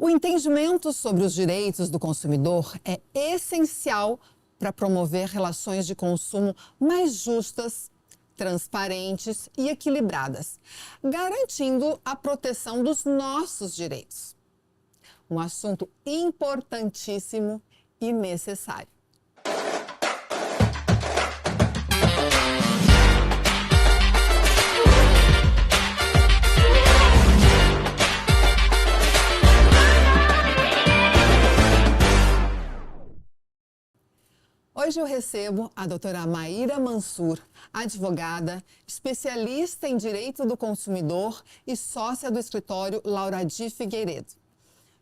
O entendimento sobre os direitos do consumidor é essencial para promover relações de consumo mais justas, transparentes e equilibradas, garantindo a proteção dos nossos direitos. Um assunto importantíssimo e necessário. Hoje eu recebo a doutora Maíra Mansur, advogada, especialista em direito do consumidor e sócia do escritório Lauradi Figueiredo.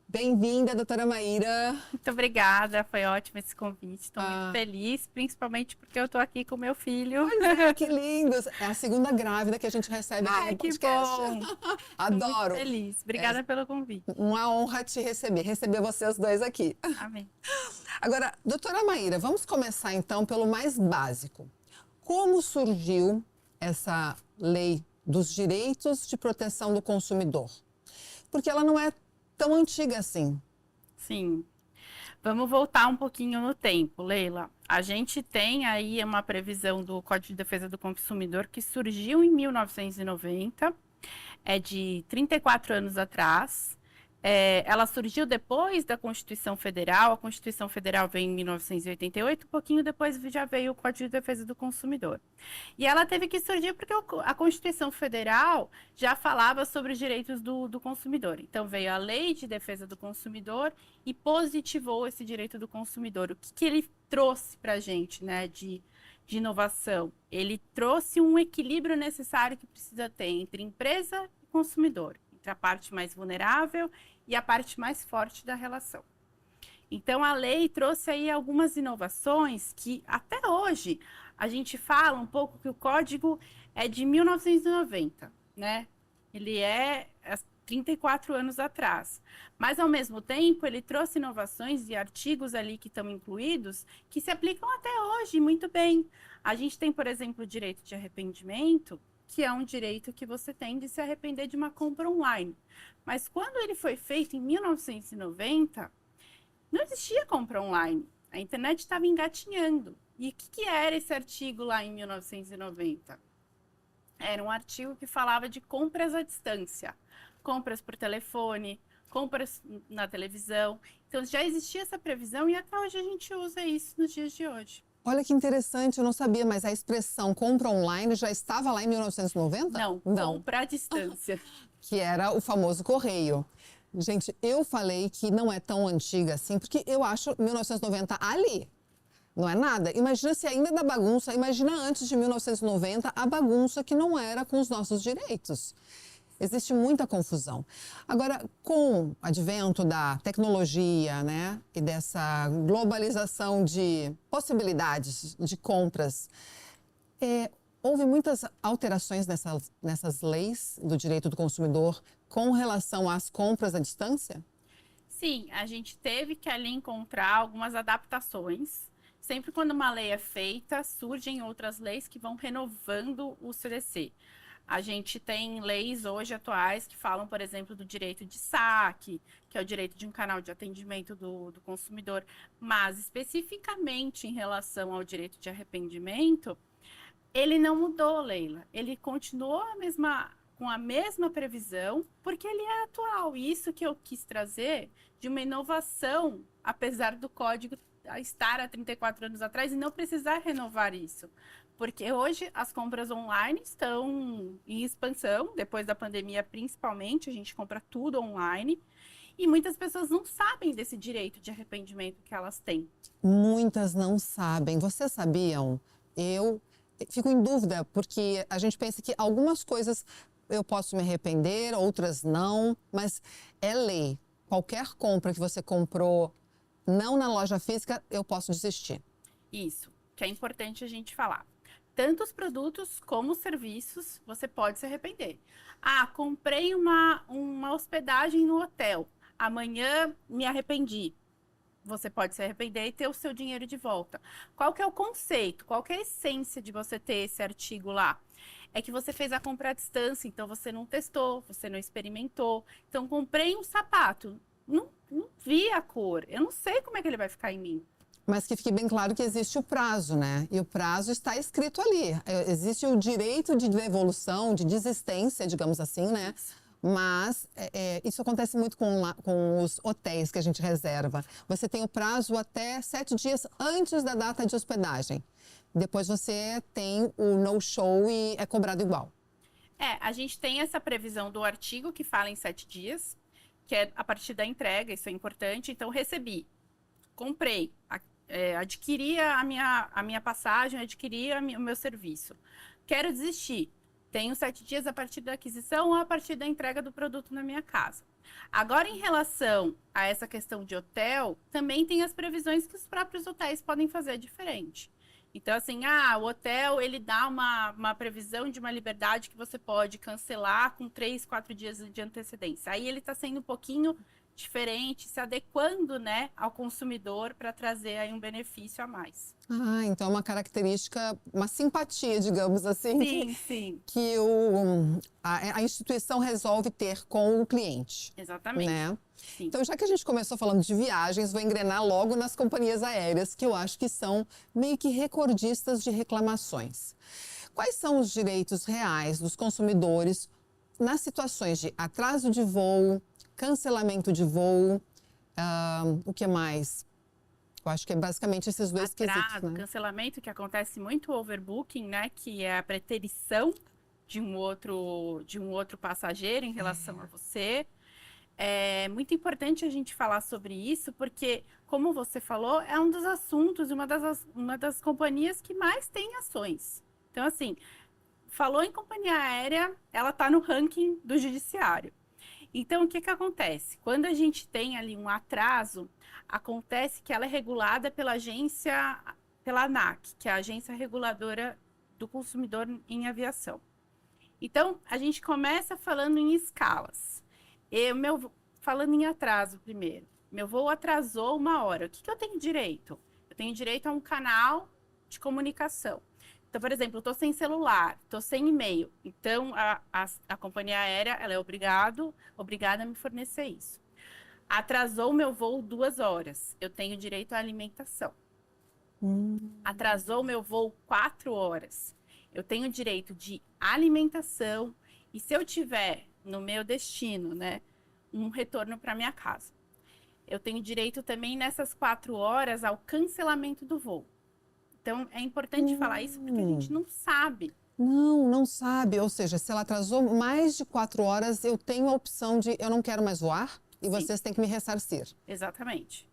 Bem-vinda, doutora Maíra. Muito obrigada, foi ótimo esse convite, estou muito feliz, principalmente porque eu estou aqui com meu filho. Que lindo! É a segunda grávida que a gente recebe aqui no podcast. Bom! Adoro! Muito feliz, obrigada pelo convite. Uma honra te receber vocês dois aqui. Amém. Agora, doutora Maíra, vamos começar então pelo mais básico. Como surgiu essa lei dos direitos de proteção do consumidor? Porque ela não é tão antiga assim. Sim. Vamos voltar um pouquinho no tempo, Leila. A gente tem aí uma previsão do Código de Defesa do Consumidor que surgiu em 1990, é de 34 anos atrás. Ela surgiu depois da Constituição Federal. A Constituição Federal veio em 1988, um pouquinho depois já veio o Código de Defesa do Consumidor. E ela teve que surgir porque a Constituição Federal já falava sobre os direitos do consumidor. Então veio a Lei de Defesa do Consumidor e positivou esse direito do consumidor. O que ele trouxe para a gente, né, de inovação? Ele trouxe um equilíbrio necessário que precisa ter entre empresa e consumidor, entre a parte mais vulnerável e a parte mais forte da relação. Então, a lei trouxe aí algumas inovações que, até hoje, a gente fala um pouco que o código é de 1990, né? Ele é 34 anos atrás. Mas, ao mesmo tempo, ele trouxe inovações e artigos ali que estão incluídos que se aplicam até hoje muito bem. A gente tem, por exemplo, o direito de arrependimento, que é um direito que você tem de se arrepender de uma compra online. Mas quando ele foi feito em 1990, não existia compra online. A internet estava engatinhando. E o que era esse artigo lá em 1990? Era um artigo que falava de compras à distância. Compras por telefone, compras na televisão. Então já existia essa previsão e até hoje a gente usa isso nos dias de hoje. Olha que interessante, eu não sabia, mas a expressão compra online já estava lá em 1990? Não. Compra à distância. Que era o famoso correio. Gente, eu falei que não é tão antiga assim, porque eu acho 1990 ali. Não é nada. Imagina se ainda da bagunça, imagina antes de 1990 a bagunça que não era com os nossos direitos. Existe muita confusão. Agora, com o advento da tecnologia, né, e dessa globalização de possibilidades de compras, houve muitas alterações nessas leis do direito do consumidor com relação às compras à distância? Sim, a gente teve que ali encontrar algumas adaptações. Sempre quando uma lei é feita, surgem outras leis que vão renovando o CDC. A gente tem leis hoje atuais que falam, por exemplo, do direito de saque, que é o direito de um canal de atendimento do consumidor, mas especificamente em relação ao direito de arrependimento, ele não mudou, Leila. Ele continuou com a mesma previsão, porque ele é atual. E isso que eu quis trazer de uma inovação, apesar do código estar há 34 anos atrás e não precisar renovar isso. Porque hoje as compras online estão em expansão, depois da pandemia principalmente, a gente compra tudo online. E muitas pessoas não sabem desse direito de arrependimento que elas têm. Muitas não sabem. Vocês sabiam? Eu fico em dúvida, porque a gente pensa que algumas coisas eu posso me arrepender, outras não, mas é lei. Qualquer compra que você comprou não na loja física, eu posso desistir. Isso, que é importante a gente falar. Tanto os produtos como os serviços, você pode se arrepender. Ah, comprei uma hospedagem no hotel. Amanhã me arrependi. Você pode se arrepender e ter o seu dinheiro de volta. Qual que é o conceito? Qual que é a essência de você ter esse artigo lá? É que você fez a compra à distância, então você não testou, você não experimentou. Então, comprei um sapato. Não vi a cor, eu não sei como é que ele vai ficar em mim. Mas que fique bem claro que existe o prazo, né? E o prazo está escrito ali. Existe o direito de devolução, de desistência, digamos assim, né? Mas isso acontece muito com os hotéis que a gente reserva. Você tem o prazo até 7 dias antes da data de hospedagem. Depois você tem o no-show e é cobrado igual. A gente tem essa previsão do artigo que fala em 7 dias, que é a partir da entrega, isso é importante. Então, recebi, comprei, adquiri a minha passagem, adquiri o meu serviço. Quero desistir. Tenho 7 dias a partir da aquisição ou a partir da entrega do produto na minha casa. Agora, em relação a essa questão de hotel, também tem as previsões que os próprios hotéis podem fazer diferente. Então, assim, o hotel, ele dá uma previsão de uma liberdade que você pode cancelar com 3, 4 dias de antecedência. Aí ele está sendo um pouquinho diferente, se adequando, né, ao consumidor para trazer aí um benefício a mais. Então é uma característica, uma simpatia, digamos assim, Sim. que a instituição resolve ter com o cliente. Exatamente. Né? Sim. Então, já que a gente começou falando de viagens, vou engrenar logo nas companhias aéreas, que eu acho que são meio que recordistas de reclamações. Quais são os direitos reais dos consumidores nas situações de atraso de voo, cancelamento de voo, o que mais? Eu acho que é basicamente esses dois quesitos, né? Cancelamento, que acontece muito overbooking, né? Que é a preterição de um outro passageiro em relação a você. É muito importante a gente falar sobre isso, porque, como você falou, é um dos assuntos, uma das companhias que mais tem ações. Então, assim, falou em companhia aérea, ela está no ranking do judiciário. Então, o que acontece? Quando a gente tem ali um atraso, acontece que ela é regulada pela ANAC, que é a Agência Reguladora do Consumidor em Aviação. Então, a gente começa falando em escalas. Falando em atraso primeiro. Meu voo atrasou 1 hora. O que eu tenho direito? Eu tenho direito a um canal de comunicação. Então, por exemplo, eu estou sem celular, estou sem e-mail. Então, a companhia aérea ela é obrigada a me fornecer isso. Atrasou o meu voo 2 horas. Eu tenho direito à alimentação. Atrasou o meu voo 4 horas. Eu tenho direito de alimentação. E se eu tiver no meu destino, né, um retorno para minha casa, eu tenho direito também nessas 4 horas ao cancelamento do voo. Então, é importante falar isso porque a gente não sabe. Não sabe. Ou seja, se ela atrasou mais de 4 horas, eu tenho a opção de eu não quero mais voar e Sim. Vocês têm que me ressarcir. Exatamente.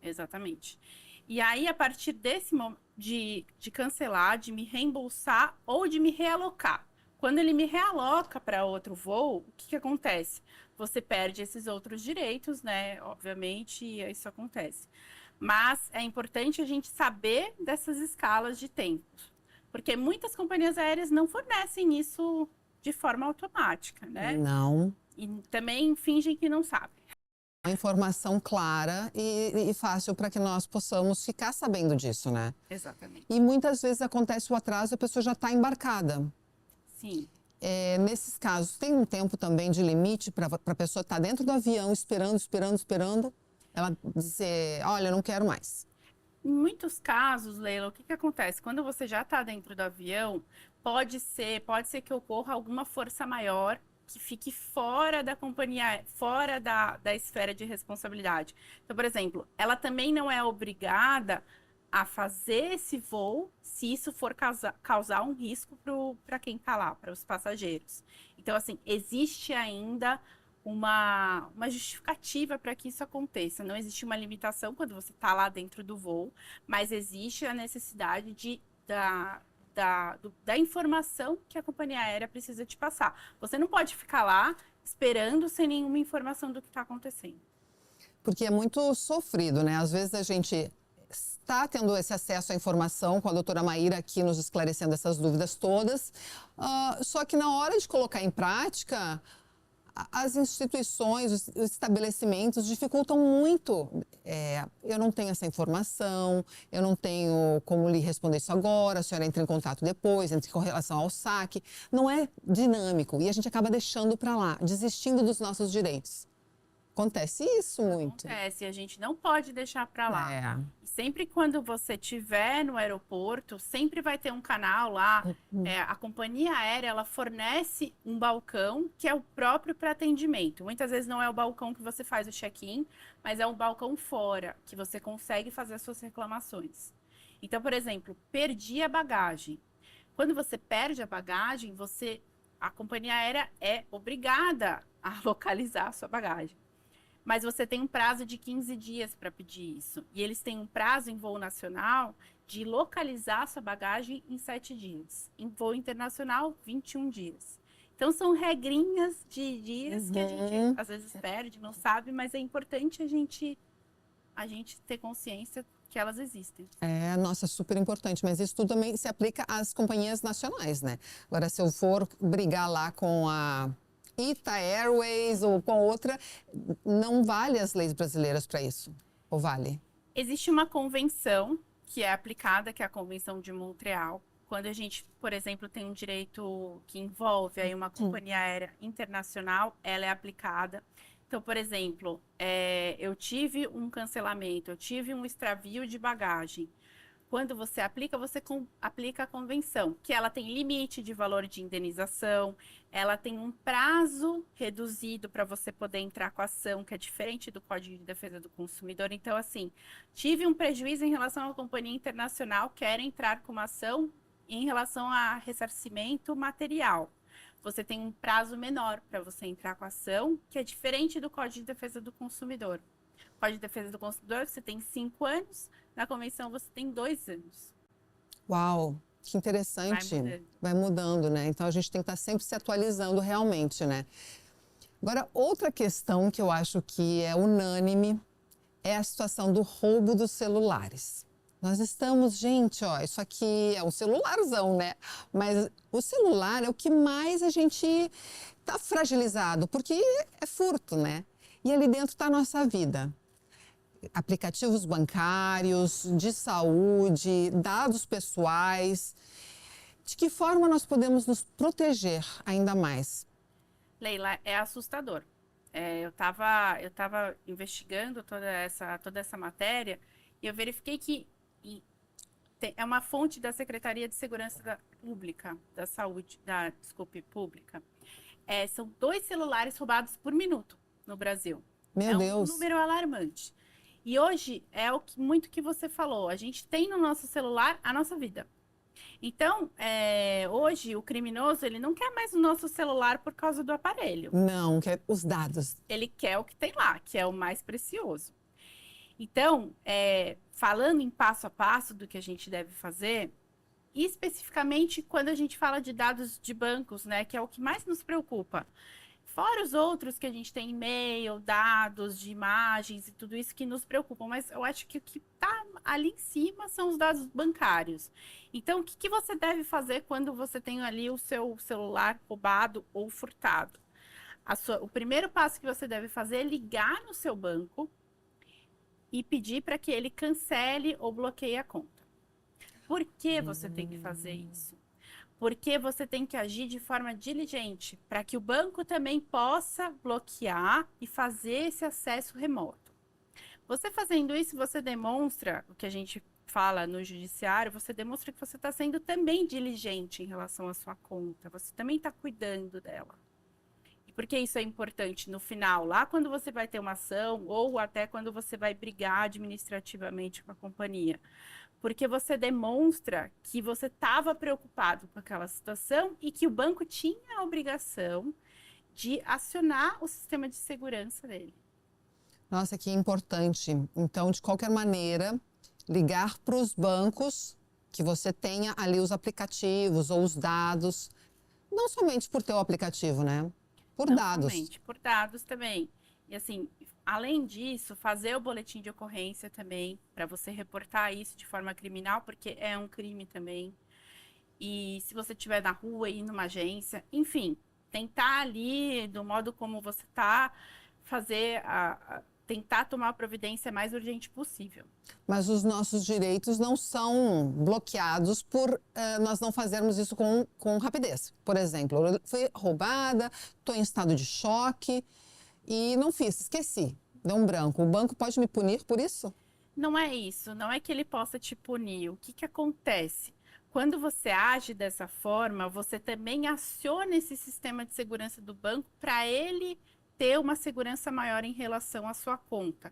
E aí, a partir desse momento de cancelar, de me reembolsar ou de me realocar. Quando ele me realoca para outro voo, o que acontece? Você perde esses outros direitos, né? Obviamente, isso acontece. Mas é importante a gente saber dessas escalas de tempos, porque muitas companhias aéreas não fornecem isso de forma automática, né? Não. E também fingem que não sabem. Uma informação clara e fácil para que nós possamos ficar sabendo disso, né? Exatamente. E muitas vezes acontece o atraso e a pessoa já está embarcada. Sim. Nesses casos, tem um tempo também de limite para a pessoa estar dentro do avião, esperando. Ela dizer, olha, eu não quero mais. Em muitos casos, Leila, o que acontece? Quando você já está dentro do avião, pode ser que ocorra alguma força maior que fique fora da companhia, fora da esfera de responsabilidade. Então, por exemplo, ela também não é obrigada a fazer esse voo se isso for causar um risco para quem está lá, para os passageiros. Então, assim, existe ainda uma justificativa para que isso aconteça. Não existe uma limitação quando você está lá dentro do voo, mas existe a necessidade da informação que a companhia aérea precisa te passar. Você não pode ficar lá esperando sem nenhuma informação do que está acontecendo. Porque é muito sofrido, né? Às vezes a gente está tendo esse acesso à informação com a doutora Maíra aqui nos esclarecendo essas dúvidas todas, só que na hora de colocar em prática, as instituições, os estabelecimentos dificultam muito. Eu não tenho essa informação, eu não tenho como lhe responder isso agora, a senhora entra em contato depois, com relação ao saque. Não é dinâmico e a gente acaba deixando para lá, desistindo dos nossos direitos. Acontece isso muito. Acontece, a gente não pode deixar para lá. É. Sempre quando você estiver no aeroporto, sempre vai ter um canal lá. A companhia aérea, ela fornece um balcão que é o próprio para atendimento. Muitas vezes não é o balcão que você faz o check-in, mas é um balcão fora, que você consegue fazer as suas reclamações. Então, por exemplo, perdi a bagagem. Quando você perde a bagagem, a companhia aérea é obrigada a localizar a sua bagagem. Mas você tem um prazo de 15 dias para pedir isso. E eles têm um prazo em voo nacional de localizar a sua bagagem em 7 dias. Em voo internacional, 21 dias. Então, são regrinhas de dias que a gente, às vezes, perde, não sabe, mas é importante a gente ter consciência que elas existem. Nossa, super importante, mas isso tudo também se aplica às companhias nacionais, né? Agora, se eu for brigar lá com a Ita Airways ou com outra, não vale as leis brasileiras para isso? Ou vale? Existe uma convenção que é aplicada, que é a Convenção de Montreal. Quando a gente, por exemplo, tem um direito que envolve aí uma companhia aérea internacional, ela é aplicada. Então, por exemplo, eu tive um cancelamento, eu tive um extravio de bagagem. Quando você aplica a convenção, que ela tem limite de valor de indenização, ela tem um prazo reduzido para você poder entrar com a ação, que é diferente do Código de Defesa do Consumidor. Então, assim, tive um prejuízo em relação à companhia internacional, quero entrar com uma ação em relação a ressarcimento material. Você tem um prazo menor para você entrar com a ação, que é diferente do Código de Defesa do Consumidor. O Código de Defesa do Consumidor, você tem 5 anos, na convenção você tem 2 anos. Uau, que interessante. Vai mudando, né? Então a gente tem que estar sempre se atualizando realmente, né? Agora, outra questão que eu acho que é unânime é a situação do roubo dos celulares. Nós estamos, gente, ó, isso aqui é um celularzão, né? Mas o celular é o que mais a gente está fragilizado, porque é furto, né? E ali dentro está a nossa vida. Aplicativos bancários, de saúde, dados pessoais. De que forma nós podemos nos proteger ainda mais? Leila, é assustador. Eu tava investigando toda essa matéria e eu verifiquei que é uma fonte da Secretaria de Segurança Pública, Pública. São 2 celulares roubados por minuto no Brasil. Meu Deus. Um número alarmante. E hoje é muito que você falou. A gente tem no nosso celular a nossa vida. Então, hoje o criminoso ele não quer mais o nosso celular por causa do aparelho. Não, quer os dados. Ele quer o que tem lá, que é o mais precioso. Então, falando em passo a passo do que a gente deve fazer, especificamente quando a gente fala de dados de bancos, né, que é o que mais nos preocupa. Fora os outros que a gente tem e-mail, dados de imagens e tudo isso que nos preocupam, mas eu acho que o que está ali em cima são os dados bancários. Então, o que você deve fazer quando você tem ali o seu celular roubado ou furtado? O primeiro passo que você deve fazer é ligar no seu banco e pedir para que ele cancele ou bloqueie a conta. Por que você tem que fazer isso? Porque você tem que agir de forma diligente, para que o banco também possa bloquear e fazer esse acesso remoto. Você fazendo isso, você demonstra, o que a gente fala no judiciário, você demonstra que você está sendo também diligente em relação à sua conta, você também está cuidando dela. E por que isso é importante no final? Lá quando você vai ter uma ação, ou até quando você vai brigar administrativamente com a companhia. Porque você demonstra que você estava preocupado com aquela situação e que o banco tinha a obrigação de acionar o sistema de segurança dele. Nossa, que importante. Então, de qualquer maneira, ligar para os bancos que você tenha ali os aplicativos ou os dados, não somente por ter o aplicativo, né? Por dados. Não somente, por dados também. E assim, além disso, fazer o boletim de ocorrência também, para você reportar isso de forma criminal, porque é um crime também. E se você estiver na rua, ir numa agência, enfim, tentar ali, do modo como você está, tentar tomar a providência mais urgente possível. Mas os nossos direitos não são bloqueados por nós não fazermos isso com rapidez. Por exemplo, eu fui roubada, estou em estado de choque. e não fiz, esqueci, deu um branco. O banco pode me punir por isso? Não é isso, não é que ele possa te punir. O que que acontece? Quando você age dessa forma, você também aciona esse sistema de segurança do banco para ele ter uma segurança maior em relação à sua conta.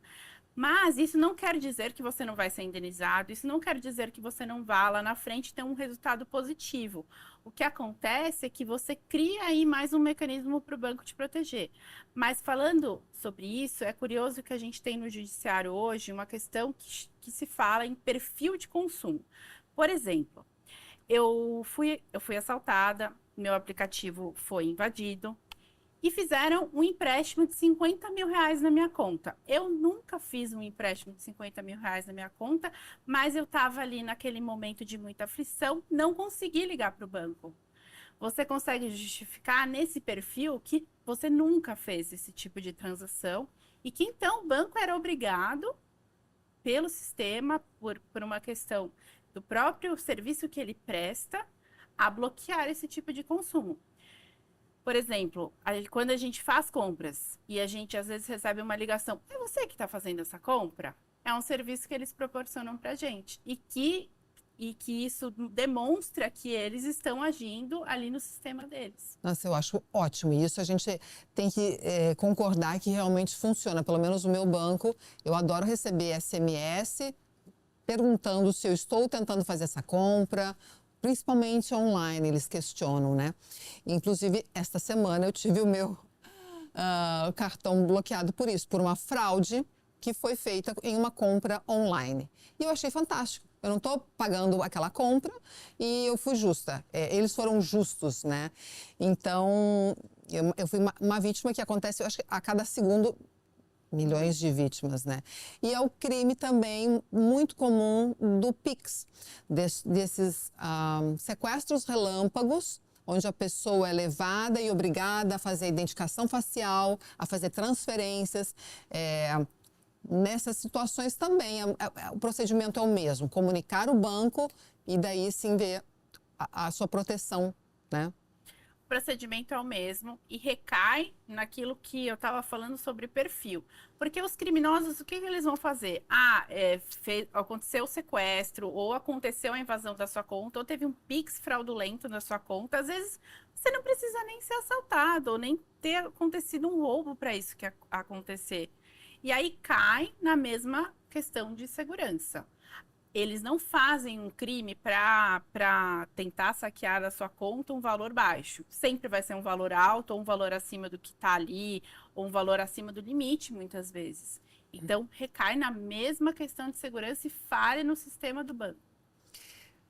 Mas isso não quer dizer que você não vai ser indenizado, isso não quer dizer que você não vá lá na frente ter um resultado positivo. O que acontece é que você cria aí mais um mecanismo para o banco te proteger. Mas falando sobre isso, é curioso que a gente tem no judiciário hoje uma questão que se fala em perfil de consumo. Por exemplo, eu fui assaltada, meu aplicativo foi invadido, e fizeram um empréstimo de 50 mil reais na minha conta. Eu nunca fiz um empréstimo de 50 mil reais na minha conta, mas eu estava ali naquele momento de muita aflição, não consegui ligar para o banco. Você consegue justificar nesse perfil que você nunca fez esse tipo de transação e que então o banco era obrigado, pelo sistema, por uma questão do próprio serviço que ele presta, a bloquear esse tipo de consumo. Por exemplo, quando a gente faz compras e a gente às vezes recebe uma ligação, é você que está fazendo essa compra? É um serviço que eles proporcionam para a gente e que isso demonstra que eles estão agindo ali no sistema deles. Nossa, eu acho ótimo. E isso a gente tem que concordar que realmente funciona. Pelo menos o meu banco, eu adoro receber SMS perguntando se eu estou tentando fazer essa compra, principalmente online, eles questionam, né? Inclusive, esta semana eu tive o meu cartão bloqueado por isso, por uma fraude que foi feita em uma compra online. E eu achei fantástico. Eu não estou pagando aquela compra e eu fui justa. Eles foram justos, né? Então, eu fui uma vítima que acontece, eu acho que a cada segundo, milhões de vítimas, né? E é o crime também muito comum do Pix, desses sequestros relâmpagos, onde a pessoa é levada e obrigada a fazer identificação facial, a fazer transferências. Nessas situações também, o procedimento é o mesmo, comunicar o banco e daí sim ver a sua proteção, né? O procedimento é o mesmo e recai naquilo que eu estava falando sobre perfil. Porque os criminosos, o que eles vão fazer? Aconteceu o sequestro, ou aconteceu a invasão da sua conta, ou teve um Pix fraudulento na sua conta. Às vezes, você não precisa nem ser assaltado, ou nem ter acontecido um roubo para isso que acontecer. E aí cai na mesma questão de segurança. Eles não fazem um crime para tentar saquear da sua conta um valor baixo. Sempre vai ser um valor alto, ou um valor acima do que está ali, ou um valor acima do limite, muitas vezes. Então, recai na mesma questão de segurança e falha no sistema do banco.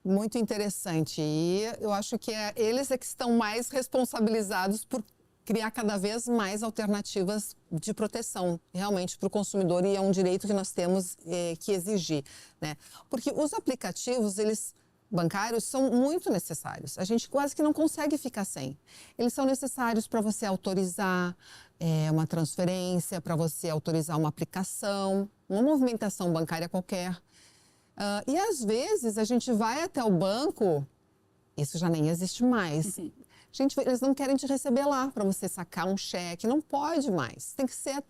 Muito interessante. E eu acho que eles é que estão mais responsabilizados por criar cada vez mais alternativas de proteção realmente para o consumidor, e é um direito que nós temos que exigir, né? Porque os aplicativos, bancários, são muito necessários. A gente quase que não consegue ficar sem. Eles são necessários para você autorizar uma transferência, para você autorizar uma aplicação, uma movimentação bancária qualquer. E às vezes a gente vai até o banco, isso já nem existe mais. Gente, eles não querem te receber lá para você sacar um cheque, não pode mais. Tem que ser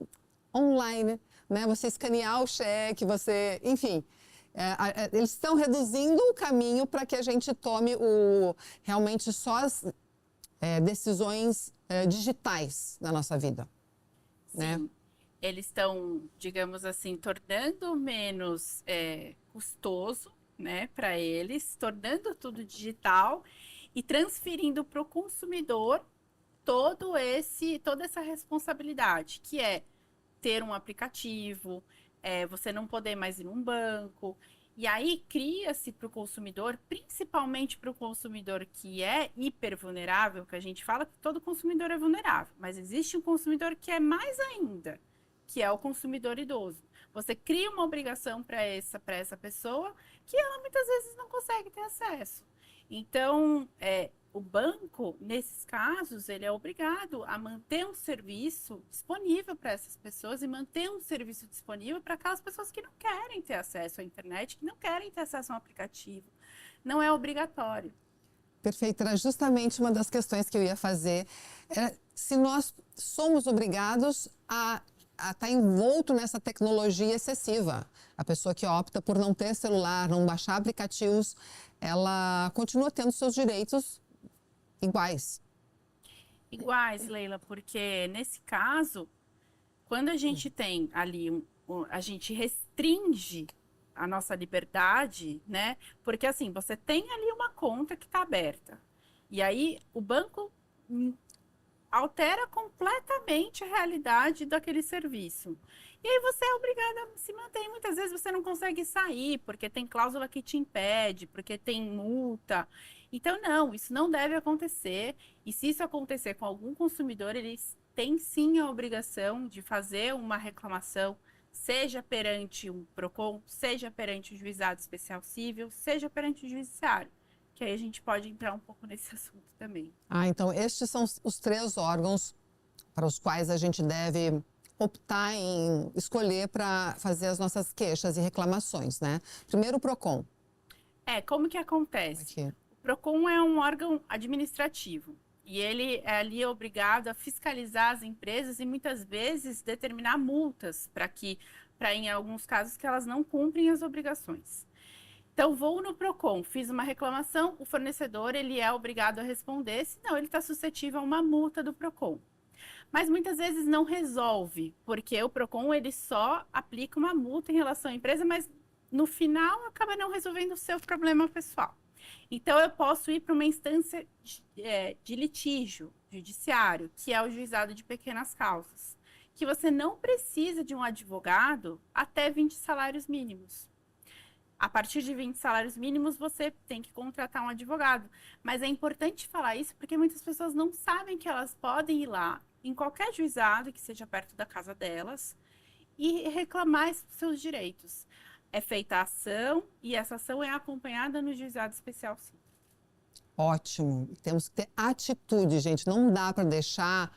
online, né? Você escanear o cheque, enfim. Eles estão reduzindo o caminho para que a gente tome realmente só as decisões digitais na nossa vida, Sim. né? Eles estão, digamos assim, tornando menos custoso, né, para eles, tornando tudo digital e transferindo para o consumidor toda essa responsabilidade, que é ter um aplicativo, você não poder mais ir num banco. E aí cria-se para o consumidor, principalmente para o consumidor que é hipervulnerável, que a gente fala que todo consumidor é vulnerável, mas existe um consumidor que é mais ainda, que é o consumidor idoso. Você cria uma obrigação para essa pessoa que ela muitas vezes não consegue ter acesso. Então, o banco, nesses casos, ele é obrigado a manter um serviço disponível para essas pessoas e manter um serviço disponível para aquelas pessoas que não querem ter acesso à internet, que não querem ter acesso a um aplicativo. Não é obrigatório. Perfeito, era justamente uma das questões que eu ia fazer. Se nós somos obrigados a estar envolto nessa tecnologia excessiva. A pessoa que opta por não ter celular, não baixar aplicativos, ela continua tendo seus direitos iguais. Iguais, Leila, porque nesse caso, quando a gente tem ali, a gente restringe a nossa liberdade, né? Porque assim, você tem ali uma conta que está aberta. E aí o banco altera completamente a realidade daquele serviço. E aí você é obrigada a se manter. E muitas vezes você não consegue sair, porque tem cláusula que te impede, porque tem multa. Então, não, isso não deve acontecer. E se isso acontecer com algum consumidor, eles têm sim a obrigação de fazer uma reclamação, seja perante um PROCON, seja perante o juizado especial civil, seja perante o judiciário. Que aí a gente pode entrar um pouco nesse assunto também. Então estes são os 3 órgãos para os quais a gente deve optar em escolher para fazer as nossas queixas e reclamações, né? Primeiro o PROCON. Como que acontece? Aqui. O PROCON é um órgão administrativo e ele é ali obrigado a fiscalizar as empresas e muitas vezes determinar multas para em alguns casos que elas não cumprem as obrigações. Então, vou no PROCON, fiz uma reclamação, o fornecedor ele é obrigado a responder, senão ele está suscetível a uma multa do PROCON. Mas muitas vezes não resolve, porque o PROCON ele só aplica uma multa em relação à empresa, mas no final acaba não resolvendo o seu problema pessoal. Então, eu posso ir para uma instância de litígio judiciário, que é o juizado de pequenas causas, que você não precisa de um advogado até 20 salários mínimos. A partir de 20 salários mínimos, você tem que contratar um advogado. Mas é importante falar isso porque muitas pessoas não sabem que elas podem ir lá em qualquer juizado que seja perto da casa delas e reclamar seus direitos. É feita a ação e essa ação é acompanhada no juizado especial, sim. Ótimo. Temos que ter atitude, gente. Não dá para deixar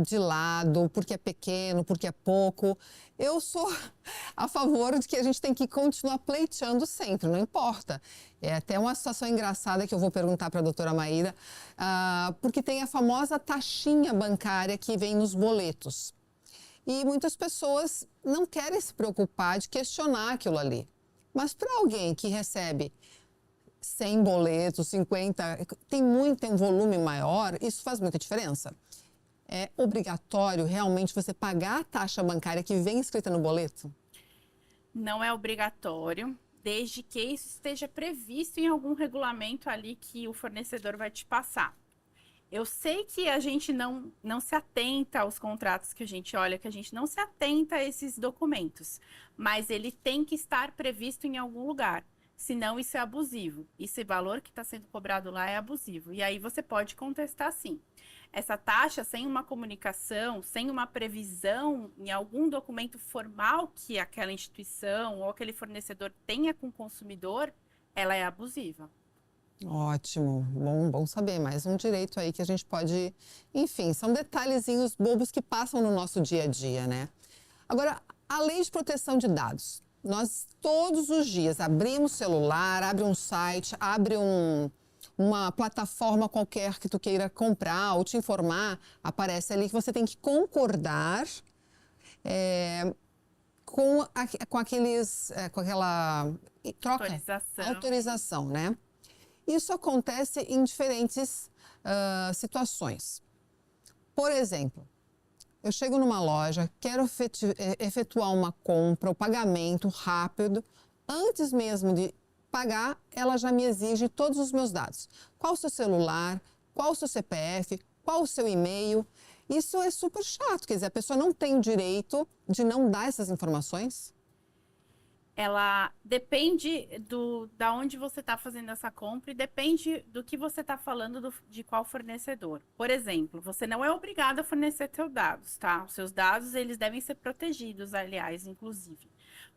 de lado, porque é pequeno, porque é pouco. Eu sou a favor de que a gente tem que continuar pleiteando sempre, não importa. É até uma situação engraçada que eu vou perguntar para a doutora Maíra, porque tem a famosa taxinha bancária que vem nos boletos. E muitas pessoas não querem se preocupar de questionar aquilo ali. Mas para alguém que recebe 100 boletos, 50, tem um volume maior, isso faz muita diferença. É obrigatório realmente você pagar a taxa bancária que vem escrita no boleto? Não é obrigatório, desde que isso esteja previsto em algum regulamento ali que o fornecedor vai te passar. Eu sei que a gente não se atenta aos contratos que a gente olha, que a gente não se atenta a esses documentos, mas ele tem que estar previsto em algum lugar. Senão, isso é abusivo. Esse valor que está sendo cobrado lá é abusivo. E aí você pode contestar, sim. Essa taxa, sem uma comunicação, sem uma previsão em algum documento formal que aquela instituição ou aquele fornecedor tenha com o consumidor, ela é abusiva. Ótimo, bom saber. Mais um direito aí que a gente pode... Enfim, são detalhezinhos bobos que passam no nosso dia a dia, né? Agora, a lei de proteção de dados. Nós todos os dias abrimos o celular, abre um site, abre uma plataforma qualquer que tu queira comprar ou te informar, aparece ali que você tem que concordar com aquela troca, autorização, né? Isso acontece em diferentes situações. Por exemplo, eu chego numa loja, quero efetuar uma compra, o pagamento rápido. Antes mesmo de pagar, ela já me exige todos os meus dados. Qual o seu celular, qual o seu CPF, qual o seu e-mail. Isso é super chato, quer dizer, a pessoa não tem o direito de não dar essas informações? Ela depende da onde você está fazendo essa compra e depende do que você está falando de qual fornecedor. Por exemplo, você não é obrigado a fornecer seus dados, tá? Os seus dados, eles devem ser protegidos, aliás, inclusive.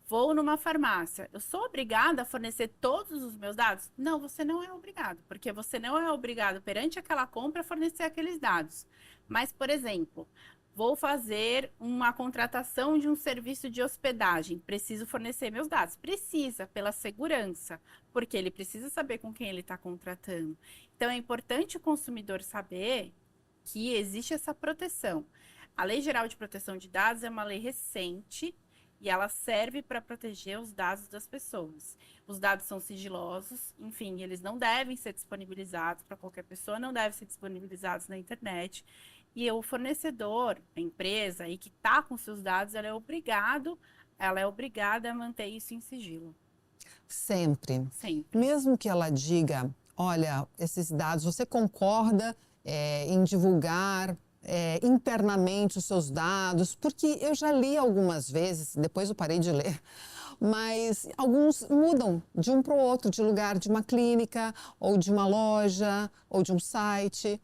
Vou numa farmácia, eu sou obrigada a fornecer todos os meus dados? Não, você não é obrigado, porque você não é obrigado perante aquela compra a fornecer aqueles dados. Mas, por exemplo, Vou fazer uma contratação de um serviço de hospedagem. Preciso fornecer meus dados. Precisa, pela segurança, porque ele precisa saber com quem ele está contratando. Então, é importante o consumidor saber que existe essa proteção. A Lei Geral de Proteção de Dados é uma lei recente e ela serve para proteger os dados das pessoas. Os dados são sigilosos, enfim, eles não devem ser disponibilizados para qualquer pessoa, não devem ser disponibilizados na internet. E o fornecedor, a empresa aí que está com seus dados, ela é obrigada a manter isso em sigilo. Sempre. Sempre. Mesmo que ela diga, olha, esses dados, você concorda em divulgar internamente os seus dados? Porque eu já li algumas vezes, depois eu parei de ler, mas alguns mudam de um para o outro, de lugar de uma clínica, ou de uma loja, ou de um site.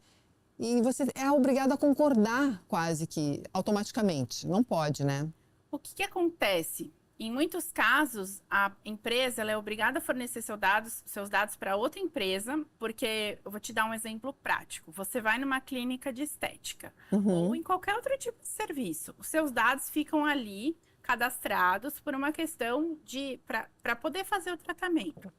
E você é obrigado a concordar quase que automaticamente. Não pode, né? O que acontece? Em muitos casos, a empresa ela é obrigada a fornecer seus dados para outra empresa, porque eu vou te dar um exemplo prático. Você vai numa clínica de estética ou em qualquer outro tipo de serviço. Os seus dados ficam ali cadastrados por uma questão de para poder fazer o tratamento.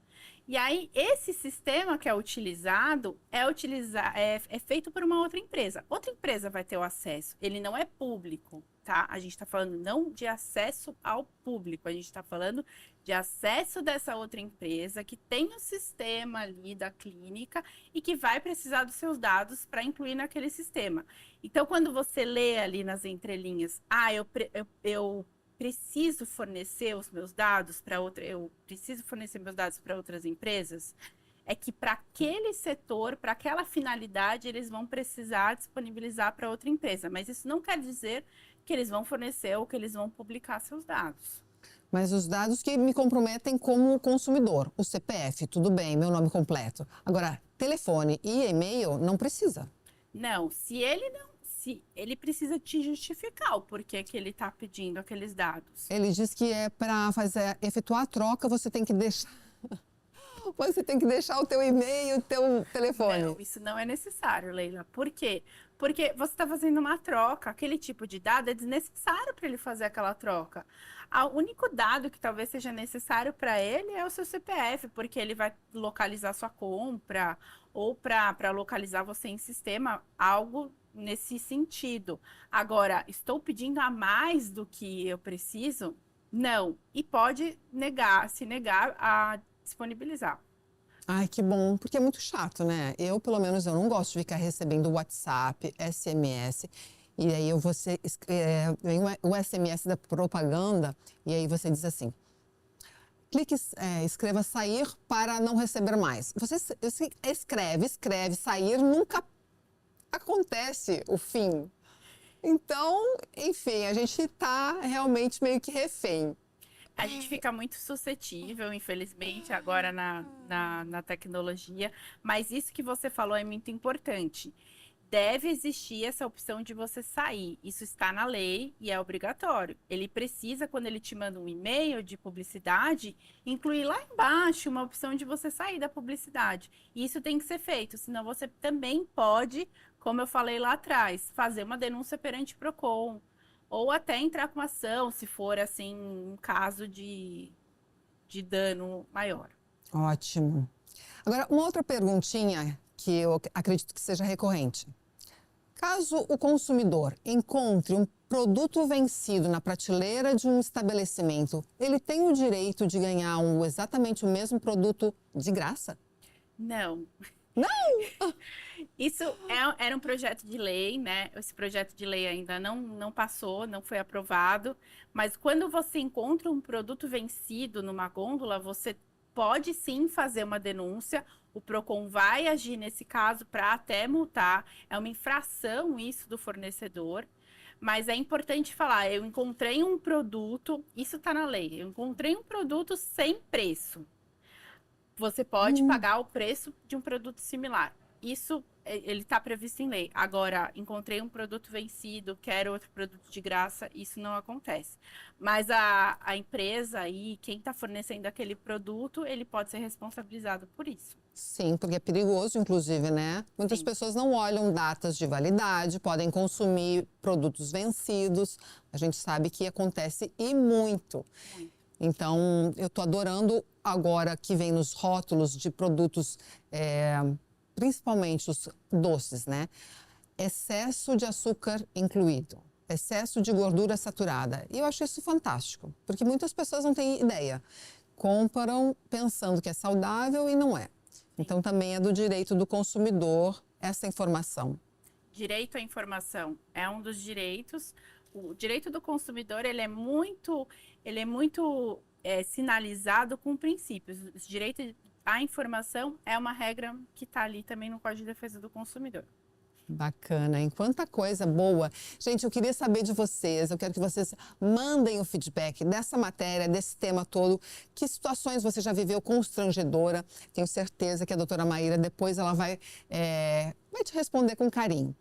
E aí, esse sistema que é utilizado é feito por uma outra empresa. Outra empresa vai ter o acesso. Ele não é público, tá? A gente está falando não de acesso ao público, a gente está falando de acesso dessa outra empresa que tem o sistema ali da clínica e que vai precisar dos seus dados para incluir naquele sistema. Então, quando você lê ali nas entrelinhas, eu preciso fornecer os meus dados eu preciso fornecer meus dados para outras empresas, é que para aquele setor, para aquela finalidade, eles vão precisar disponibilizar para outra empresa. Mas isso não quer dizer que eles vão fornecer ou que eles vão publicar seus dados. Mas os dados que me comprometem como consumidor, o CPF, tudo bem, meu nome completo. Agora, telefone e e-mail não precisa. Não, se ele precisa te justificar o porquê que ele está pedindo aqueles dados. Ele diz que é para efetuar a troca, você tem que deixar o teu e-mail, o teu telefone. Não, isso não é necessário, Leila. Por quê? Porque você está fazendo uma troca, aquele tipo de dado é desnecessário para ele fazer aquela troca. O único dado que talvez seja necessário para ele é o seu CPF, porque ele vai localizar sua compra ou para localizar você em sistema, algo nesse sentido. Agora, estou pedindo a mais do que eu preciso? Não. E pode se negar a disponibilizar. Ai, que bom, porque é muito chato, né? Pelo menos, eu não gosto de ficar recebendo WhatsApp, SMS, e aí vem o SMS da propaganda, e aí você diz assim, escreva sair para não receber mais. Você escreve, sair, nunca acontece o fim. Então, enfim, a gente está realmente meio que refém. A gente fica muito suscetível, infelizmente, agora na tecnologia, mas isso que você falou é muito importante. Deve existir essa opção de você sair. Isso está na lei e é obrigatório. Ele precisa, quando ele te manda um e-mail de publicidade, incluir lá embaixo uma opção de você sair da publicidade. E isso tem que ser feito, senão você também pode, como eu falei lá atrás, fazer uma denúncia perante o Procon. Ou até entrar com ação, se for, assim, um caso de dano maior. Ótimo. Agora, uma outra perguntinha que eu acredito que seja recorrente. Caso o consumidor encontre um produto vencido na prateleira de um estabelecimento, ele tem o direito de ganhar exatamente o mesmo produto de graça? Não. Não? Isso era um projeto de lei, né? Esse projeto de lei ainda não passou, não foi aprovado. Mas quando você encontra um produto vencido numa gôndola, você pode sim fazer uma denúncia. O Procon vai agir nesse caso para até multar. É uma infração isso do fornecedor. Mas é importante falar, eu encontrei um produto, isso está na lei, eu encontrei um produto sem preço. Você pode pagar o preço de um produto similar. Isso ele está previsto em lei. Agora, encontrei um produto vencido, quero outro produto de graça, isso não acontece. Mas a empresa aí, quem está fornecendo aquele produto, ele pode ser responsabilizado por isso. Sim, porque é perigoso, inclusive, né? Muitas Sim. pessoas não olham datas de validade, podem consumir produtos vencidos. A gente sabe que acontece e muito. Então, eu estou adorando agora que vem nos rótulos de produtos, principalmente os doces, né? Excesso de açúcar incluído, excesso de gordura saturada. E eu acho isso fantástico, porque muitas pessoas não têm ideia. Compram pensando que é saudável e não é. Então, também é do direito do consumidor essa informação. Direito à informação é um dos direitos. O direito do consumidor, ele é muito sinalizado com princípios. O direito à informação é uma regra que está ali também no Código de Defesa do Consumidor. Bacana, hein? Quanta coisa boa. Gente, eu queria saber de vocês, eu quero que vocês mandem o feedback dessa matéria, desse tema todo. Que situações você já viveu constrangedora? Tenho certeza que a doutora Maíra depois ela vai te responder com carinho.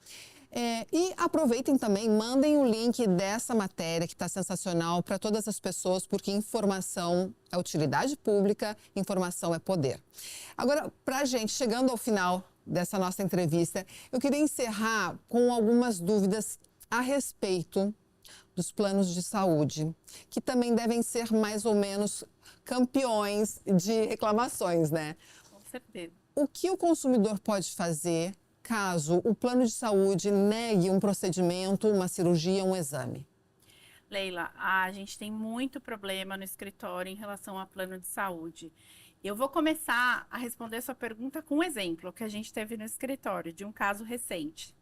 E aproveitem também, mandem o link dessa matéria que está sensacional para todas as pessoas, porque informação é utilidade pública, informação é poder. Agora, para a gente, chegando ao final dessa nossa entrevista, eu queria encerrar com algumas dúvidas a respeito dos planos de saúde, que também devem ser mais ou menos campeões de reclamações, né? Com certeza. O que o consumidor pode fazer caso o plano de saúde negue um procedimento, uma cirurgia, um exame? Leila, a gente tem muito problema no escritório em relação a plano de saúde. Eu vou começar a responder sua pergunta com um exemplo que a gente teve no escritório, de um caso recente.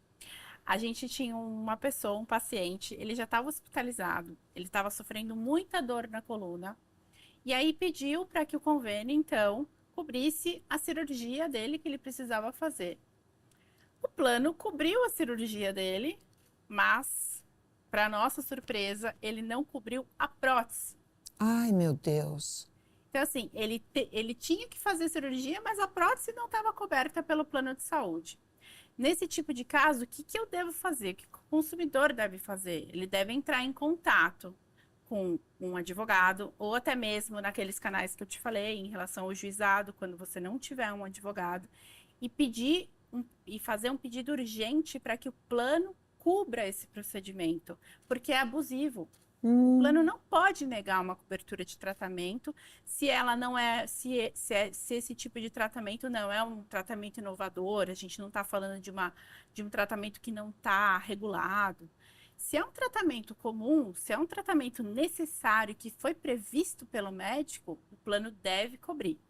A gente tinha uma pessoa, um paciente, ele já estava hospitalizado, ele estava sofrendo muita dor na coluna, e aí pediu para que o convênio, então, cobrisse a cirurgia dele que ele precisava fazer. O plano cobriu a cirurgia dele, mas, para nossa surpresa, ele não cobriu a prótese. Ai, meu Deus. Então, assim, ele tinha que fazer cirurgia, mas a prótese não estava coberta pelo plano de saúde. Nesse tipo de caso, o que eu devo fazer? O que o consumidor deve fazer? Ele deve entrar em contato com um advogado, ou até mesmo naqueles canais que eu te falei, em relação ao juizado, quando você não tiver um advogado, e fazer um pedido urgente para que o plano cubra esse procedimento, porque é abusivo. O plano não pode negar uma cobertura de tratamento se ela não é, se esse tipo de tratamento não é um tratamento inovador, a gente não está falando de um tratamento que não está regulado. Se é um tratamento comum, se é um tratamento necessário que foi previsto pelo médico, o plano deve cobrir.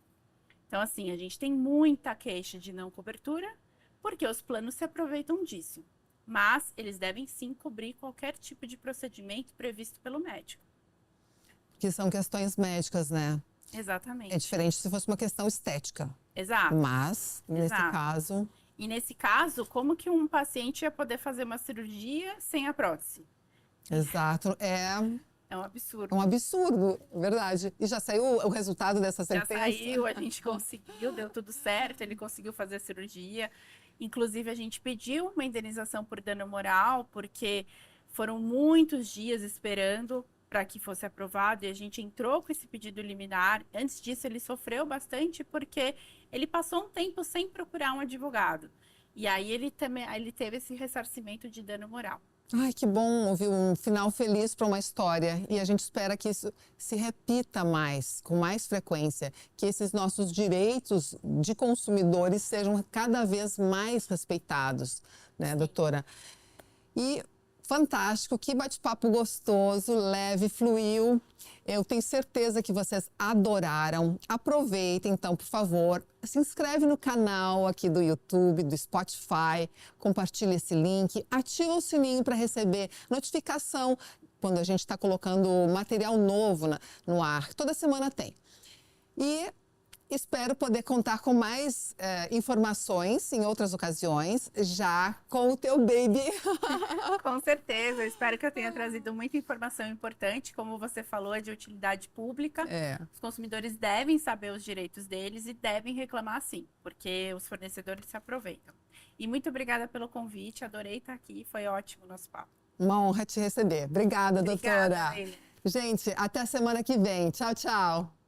Então, assim, a gente tem muita queixa de não cobertura, porque os planos se aproveitam disso. Mas eles devem sim cobrir qualquer tipo de procedimento previsto pelo médico. Que são questões médicas, né? Exatamente. É diferente se fosse uma questão estética. Exato. Mas, nesse Exato. caso... E nesse caso, como que um paciente ia poder fazer uma cirurgia sem a prótese? Exato. É um absurdo. É um absurdo, verdade. E já saiu o resultado dessa sentença? Já saiu, a gente conseguiu, deu tudo certo, ele conseguiu fazer a cirurgia. Inclusive, a gente pediu uma indenização por dano moral, porque foram muitos dias esperando para que fosse aprovado, e a gente entrou com esse pedido liminar. Antes disso, ele sofreu bastante, porque ele passou um tempo sem procurar um advogado. E aí, ele teve esse ressarcimento de dano moral. Ai, que bom ouvir um final feliz para uma história. E a gente espera que isso se repita mais, com mais frequência, que esses nossos direitos de consumidores sejam cada vez mais respeitados, né, doutora? E fantástico, que bate-papo gostoso, leve, fluiu. Eu tenho certeza que vocês adoraram. Aproveitem, então, por favor, se inscreve no canal aqui do YouTube, do Spotify, compartilha esse link, ativa o sininho para receber notificação quando a gente está colocando material novo no ar. Toda semana tem. E espero poder contar com mais informações em outras ocasiões, já com o teu baby. Com certeza, eu espero que eu tenha trazido muita informação importante. Como você falou, é de utilidade pública. Os consumidores devem saber os direitos deles e devem reclamar sim, porque os fornecedores se aproveitam. E muito obrigada pelo convite, adorei estar aqui, foi ótimo o nosso papo. Uma honra te receber. Obrigada, doutora. Leila. Gente, até a semana que vem. Tchau, tchau.